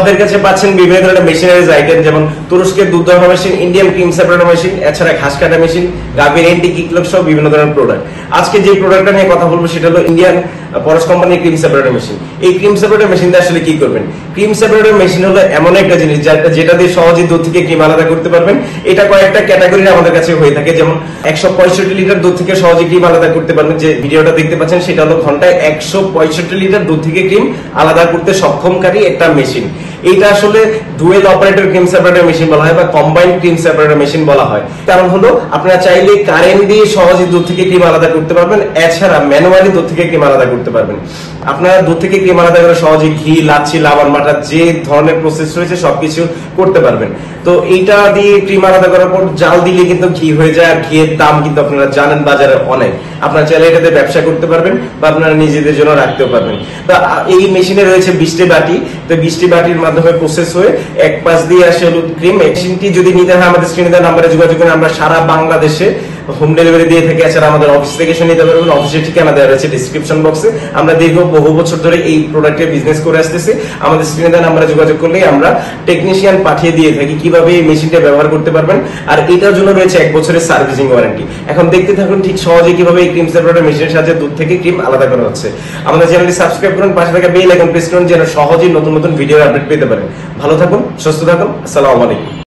আমাদের কাছে পাচ্ছেন বিভিন্ন ধরনের মেশিনারিজ আইটেম, যেমন তুরস্কের দুধ দহন machine, Indian cream separator machine, এছাড়া ঘাস কাটা মেশিন, গাভীর এন্টি কিকলক সহ বিভিন্ন ধরনের প্রোডাক্ট। আজকে যে প্রোডাক্টটা নিয়ে কথা বলবো সেটা হলো ইন্ডিয়ান পরশ কোম্পানির ক্রিম সেপারেটর মেশিন। এই ক্রিম সেপারেটর মেশিনটা আসলে কি করবেন? ক্রিম সেপারেটর মেশিন হলো এমন একটা জিনিস যেটা দিয়ে সহজে দুধ থেকে ক্রিম আলাদা করতে পারবেন। এটা কয়েকটা ক্যাটাগরির আমাদের কাছে হয়ে থাকে, যেমন 165 লিটার দুধ থেকে সহজে ক্রিম আলাদা করতে পারবেন। যে ভিডিওটা দেখতে পাচ্ছেন সেটা হলো ঘন্টায় 165 লিটার দুধ থেকে ক্রিম আলাদা করতে সক্ষমকারী একটা মেশিন। এটা আসলে dual operator cream separator machine বলা হয় বা কম্বাইন্ড ক্রিম সেপারেটর মেশিন বলা হয়। কারণ হলো আপনারা চাইলে কারেন্ট দিয়ে সহজে দুধ থেকে ক্রিম আলাদা করতে পারবেন, এছাড়া ম্যানুয়ালি দুধ থেকে ক্রিম আলাদা করতে পারবেন। আপনারা দুধ থেকে ক্রিম আলাদা করে সহজে ঘি, লাচ্ছি, লাবান মাটা যে ধরনের প্রসেস রয়েছে সবকিছু করতে পারবেন। তো এইটা দিয়ে ক্রিম আলাদা করার পর জাল দিলে কিন্তু ঘি হয়ে যায়, আর ঘিয়ের দাম কিন্তু আপনারা জানেন বাজারে অনেক। আপনারা চাইলে এটাতে ব্যবসা করতে পারবেন বা আপনারা নিজেদের জন্য রাখতেও পারবেন। তো এই মেশিনে রয়েছে 20টি বাটি। তো 20টি বাটির মাধ্যমে প্রসেস হয়ে এক পাশ দিয়ে আসে হলুদ ক্রিম। মেশিনটি যদি নিতে হয় আমাদের স্ক্রিনে দেওয়া নাম্বারে যোগাযোগ করে আমরা সারা বাংলাদেশে হোম ডেলিভারি দিয়ে থাকি। এছাড়া আমাদের অফিস থেকে এসে নিতে পারবেন। অফিসের ঠিকানা দেওয়া রয়েছে ডিসক্রিপশন বক্সে। আমরা দীর্ঘ বহু বছর ধরে এই প্রোডাক্টের বিজনেস করে আসতেছি। আমাদের স্ক্রিনে দেওয়া নাম্বারে যোগাযোগ করলেই আমরা টেকনিশিয়ান পাঠিয়ে দিয়ে থাকি কিভাবে এই মেশিনটা ব্যবহার করতে পারবেন। আর এটার জন্য রয়েছে 1 বছরের সার্ভিসিং ওয়ারেন্টি। এখন দেখতে থাকুন ঠিক সহজে কিভাবে এই ক্রিম সেপারেটর মেশিনের সাহায্যে দুধ থেকে ক্রিম আলাদা করা হচ্ছে। আমাদের চ্যানেলটি সাবস্ক্রাইব করুন, পাশে থাকা বেল আইকন প্রেস করুন যেন সহজেই নতুন নতুন ভিডিও আপডেট পেতে পারেন। ভালো থাকুন, সুস্থ থাকুন। আসসালামু আলাইকুম।